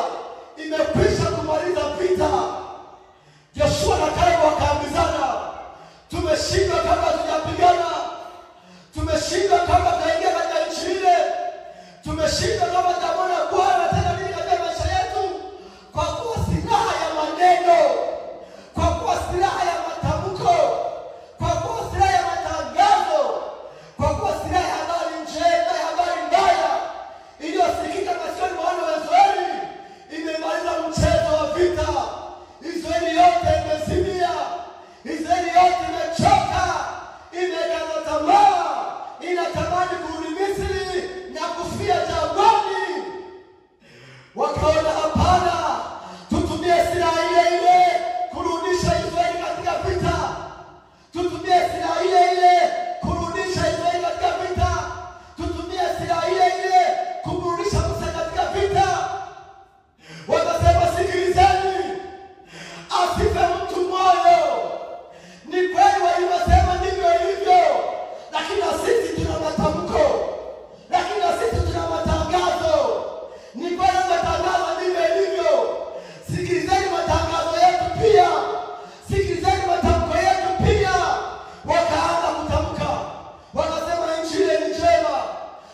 imekwisha kumaliza vita. Joshua na Caleb wakaambizana, tumeshindwa kabla hatujapigana, tumeshindwa kabla tuingia katika nchi ile, tumeshindwa kabla tutamwona Bwana tena nini katika maisha yetu. Kwa kuwa silaha ya maneno, kwa kuwa silaha ya matamko, kwa kuwa silaha ya matangazo, kwa kuwa silaha ya habari njema, ya habari mbaya iliyosikika masikioni mwa wana wa Israeli imemaliza mchezo wa vita. Israeli yote imezimia, Israeli yote imechoka, imekata tamaa, tuna matamko, lakini na sisi tuna matangazo. Ni kwa hiyo matangazo ndivyo ilivyo. Sikilizeni matangazo yetu pia. Sikilizeni matamko yetu pia. Wakaanza kutamka. Wakasema injili ni njema.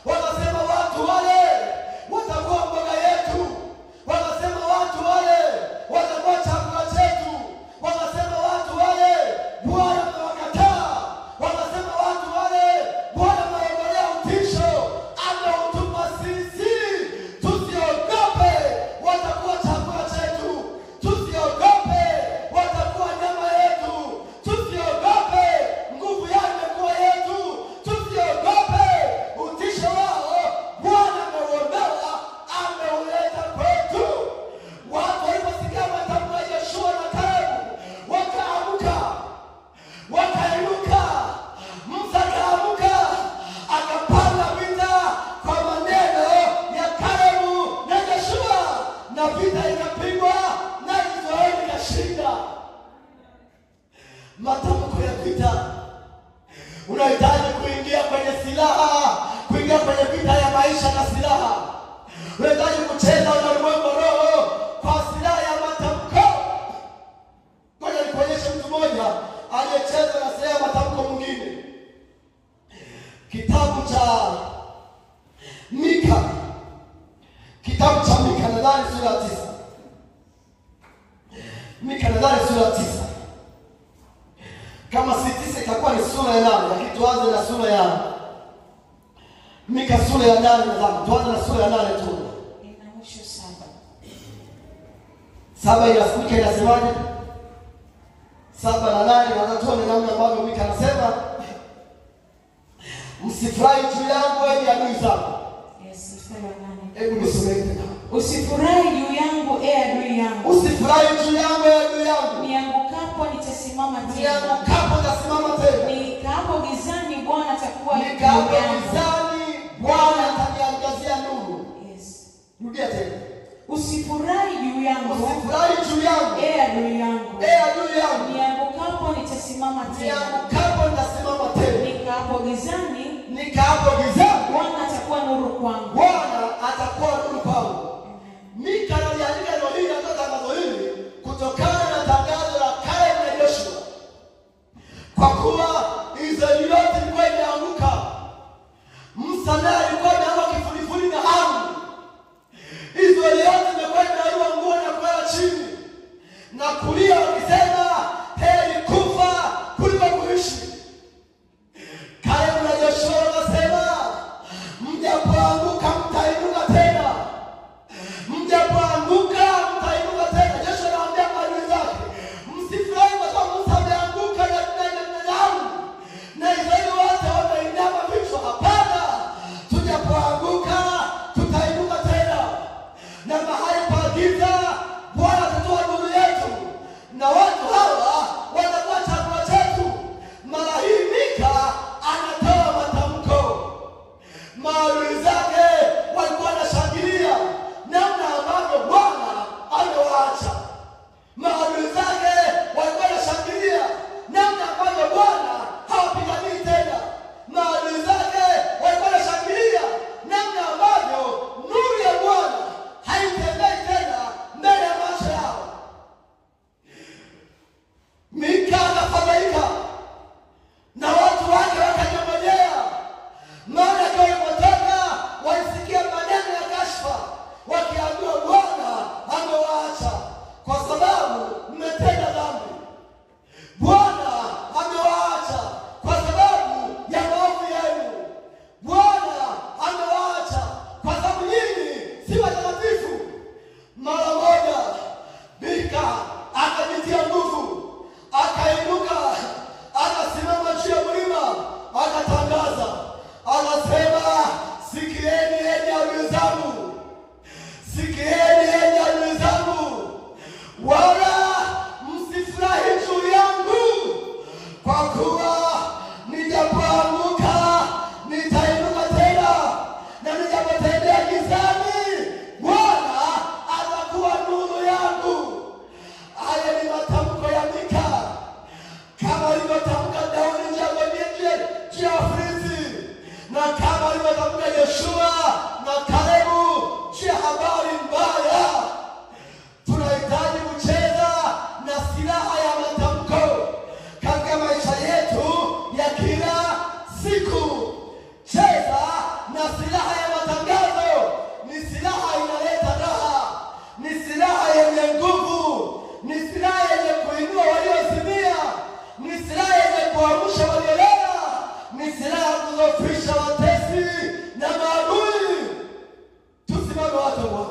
Wakasema watu wale watakuwa mboga yetu. Wakasema watu wale watakuwa chakula chetu. Wakasema watu wale Bwana amewakataa. Wakasema watu wale Bwana ameondolea utisho. Ameutupa sisi. Tusiogope, watakuwa chakula chetu. Tusiogope, watakuwa nyama yetu. Tusiogope, nguvu yao imekuwa yetu. Tusiogope, utisho wao Bwana ameuondoa, ameuleta kwetu. Watu waliposikia matamko ya Yoshua na Kalebu, wakaamka, wakainuka. Musa akaamuka, akapanga vita kwa maneno ya Kalebu na Yoshua, na vita ikapigwa na Israeli ikashinda. Matamko ya vita. Unahitaji kuingia kwenye silaha, kuingia kwenye vita ya maisha na silaha. Unahitaji kucheza na ulimwengu roho kwa silaha ya matamko. Ngoja nikuonyeshe mtu mmoja aliyecheza na silaha ya matamko mwingine. Kitabu cha Mika. Kitabu cha Mika nadhani sura ya 9. Mika nadhani sura ya 9. Kama si 9 itakuwa ni sura ya 8, lakini tuanze na sura ya Mika sura ya 8 nadhani. Tuanze na sura ya 8 tu. Ina mwisho 7 Mika inasemaje? 7 na 8 wanatuona namna ambavyo Mika anasema, msifurahi juu yangu enyi adui zangu. Yes, mstari wa 8. Hebu nisome tena. Usifurahi juu yangu adui yangu. Usifurahi juu yangu adui yangu. Niangukapo nitasimama tena. Niangukapo nitasimama tena. Nikapo gizani Bwana atakuwa juu Nikapo yangu. gizani Bwana ataniangazia nuru. Yes. Rudia tena. Usifurahi juu yangu. Usifurahi juu yangu Adui yangu. adui yangu. Niangukapo nitasimama tena. Niangukapo nitasimama tena. Nikapo gizani Bwana atakuwa nuru kwangu. Bwana atakuwa nuru kwangu. Mika aliandika neno hili na tangazo hili kutokana na tangazo la Kalebu na Yoshua. Kwa kuwa Israeli yote ilikuwa imeanguka. Musa naye alikuwa ameanguka kifudifudi na Haruni. Israeli yote imekuwa imeanguka nguo na kulala chini na kulia wakisema heri kufa kuliko kuishi. Kalebu na Yoshua wakasema mjapoanguka mtainuka tena. Mjapoanguka mtainuka tena. Yoshua anawaambia maadui zake, msifurahi kwa sababu Musa ameanguka na Haruni na Israeli wote wameinama vichwa. Hapana, tujapoanguka tutainuka tena. Na mahali pa giza Bwana atatoa nuru yetu, na watu hawa watakuwa chakula chetu. Mara hii Mika anatoa matamko. Maadui zake walikuwa wanashangilia namna ambavyo Bwana amewaacha. Maadui zake walikuwa wanashangilia namna ambavyo Bwana hawapiganii tena. Maadui zake walikuwa wanashangilia namna ambavyo nuru ya Bwana haitembei tena mbele ya macho yao. Mika akafadhaika na watu wake wakanyong'onyea. Maana kwa walipotoka walisikia maneno ya kashfa, wakiambiwa Bwana amewaacha kwa sababu mmetenda dhambi. Bwana amewaacha kwa sababu ya maovu yenu. Bwana amewaacha kwa sababu nyinyi si watakatifu. Mara moja Mika akajitia nguvu, akainuka, akasimama juu ya mlima, akatangaza, anasema, sikieni enyi adui zangu, sikieni enyi adui zangu, wala msifurahi juu yangu, kwa kuwa nijapoanguka nitainuka tena, na nijapotembea gizani Bwana atakuwa nuru yangu. Haya ni matamko ya Mika, kama alivyotamka Daudi juu ya Wafilisti, na Yoshua na Kalebu juu ya habari mbaya. Tunahitaji kucheza na silaha ya matamko katika maisha yetu ya kila siku. Cheza na silaha ya matangazo. Ni silaha inaleta raha, ni silaha yenye nguvu, ni silaha yenye kuinua waliozimia, ni silaha yenye kuamsha waliolala, ni silaha ya kudhoofisha watesi na maadui. Tusimame watu wa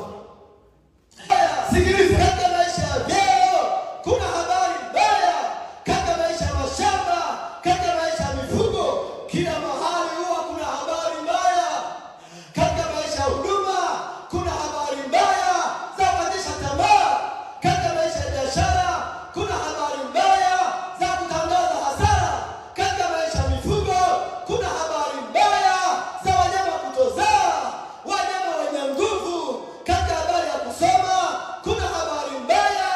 sikiliza. Katika maisha ya leo kuna habari mbaya, katika maisha ya mashamba, katika maisha ya mifugo, kila mahali huwa kuna habari mbaya. Katika maisha ya huduma kuna habari mbaya za kukatisha tamaa. Katika maisha ya biashara kuna habari mbaya za kutangaza hasara. Katika maisha ya mifugo kuna habari mbaya za wanyama kutozaa, wanyama wenye nguvu. Katika habari ya kusoma kuna habari mbaya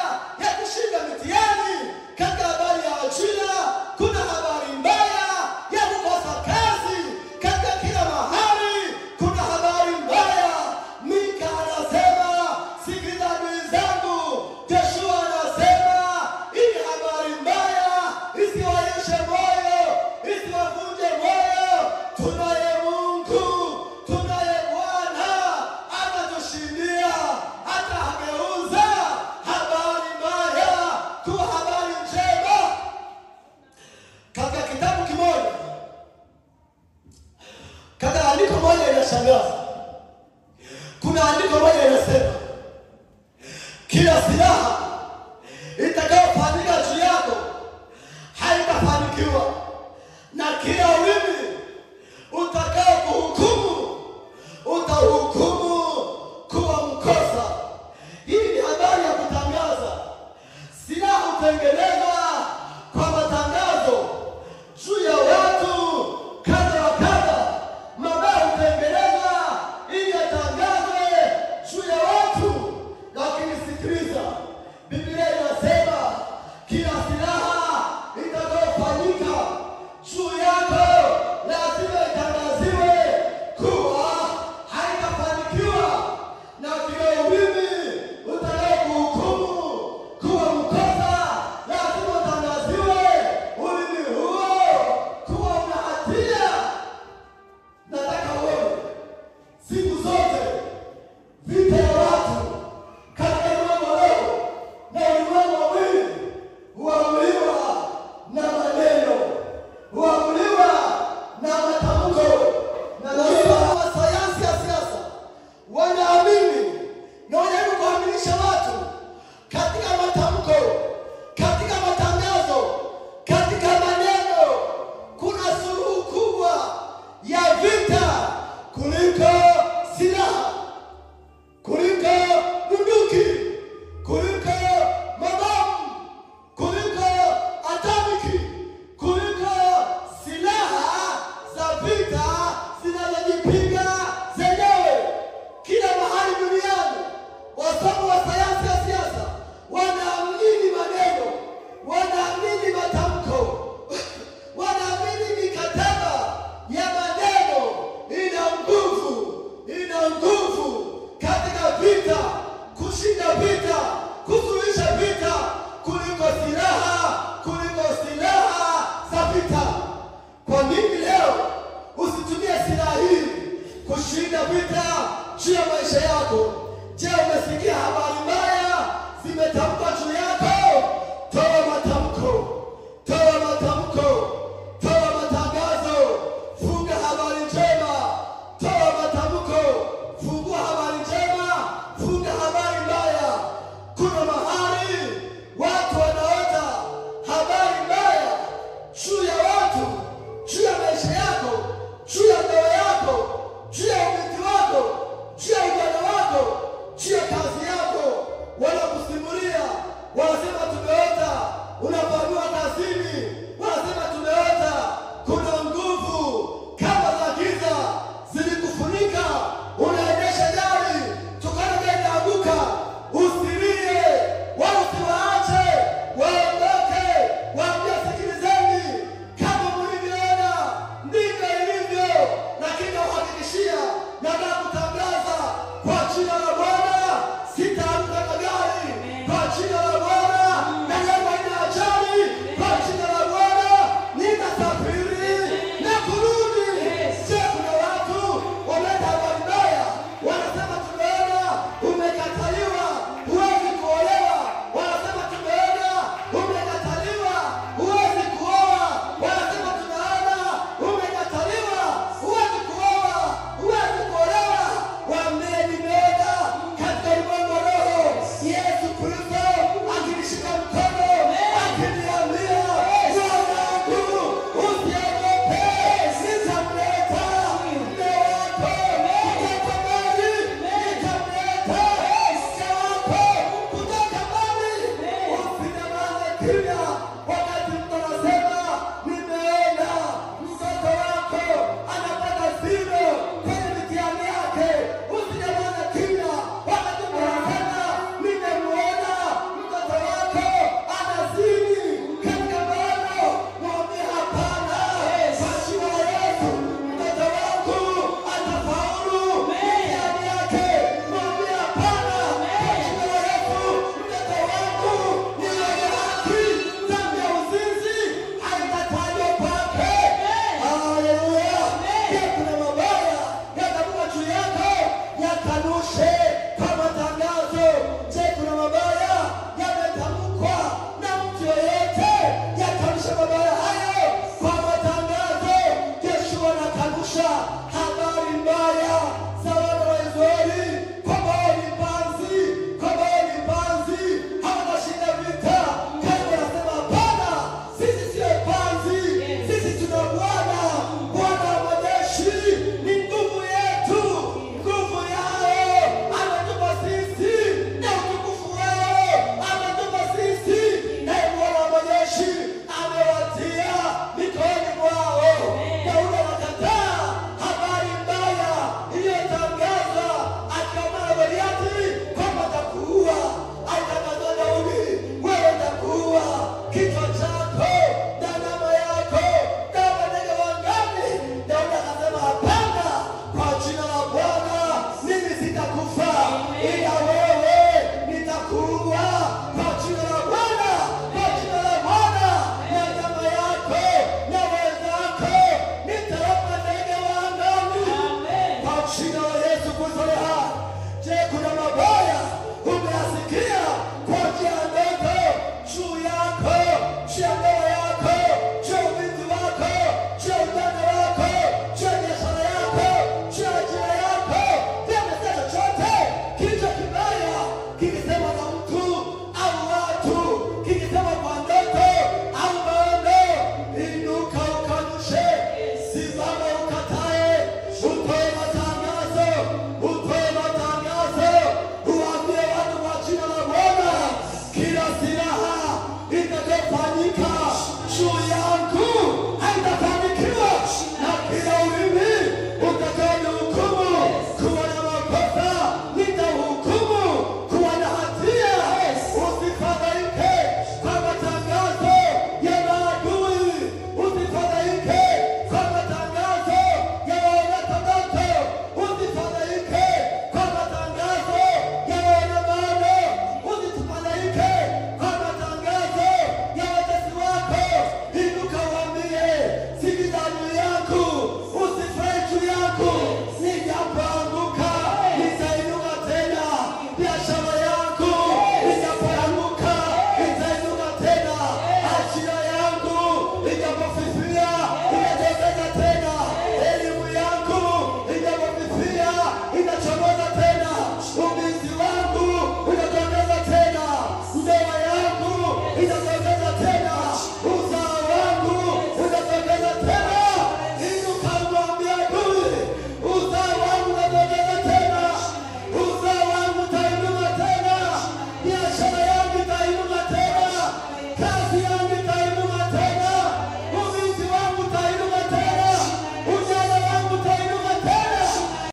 ya kushinda mitihani. Katika habari ya ajira kuna habari mbaya ya kukosa kazi. Katika kila mahali kuna habari mbaya. Mika anasema, sikiliza adui zangu. Joshua anasema, hii habari mbaya isiwayushe moyo, isiwavunje moyo. Tunaye Mungu, tunaye Bwana, atatushindia, atageuza habari mbaya kuwa habari njema. Katika kitabu kimoja, katika andiko moja inashangaza. Kuna andiko moja inasema, kila silaha itakayofanyika juu yako haitafanikiwa, na kila ulimi utakao kuhukumu utahukumu kuwa mkosa. Hii ni habari ya kutangaza. Silaha hutengenezwa kwa matangazo juu ya watu kadha wa kadha. Mabaya hutengenezwa ili yatangazwe juu ya watu. Lakini sikiliza, Biblia inasema kila silaha itakayofanyika juu yako lazima itangaziwe kuwa haitafanikiwa, na kila ulimi utakao kuhukumu kuwa mkosa lazima utangaziwe ulimi huo kuwa una hatia. Nataka wewe siku zote vita ya watu katika ulimwengu leo na ulimwengu wawili huamuliwa na maneno, huamuliwa na matamko. Na wa sayansi ya siasa wanaamini na wanajaribu kuaminisha watu katika matamko, katika matangazo, katika maneno kuna suluhu kubwa ya vita kuliko silaha, kuliko bunduki, kuliko mabomu, kuliko atomiki, kuliko silaha za vita zinazojipiga zenyewe. Kila mahali duniani wasomi wa sayansi ya siasa wanaamini maneno, wanaamini matamko, wanaamini mikataba ya maneno ina nguvu, ina nguvu katika vita, kushinda vita, kusuluhisha vita kuliko silaha za vita. Kwa nini leo usitumie silaha hii kushinda vita juu ya maisha yako? Je, umesikia habari mbaya zimetamkwa juu yako?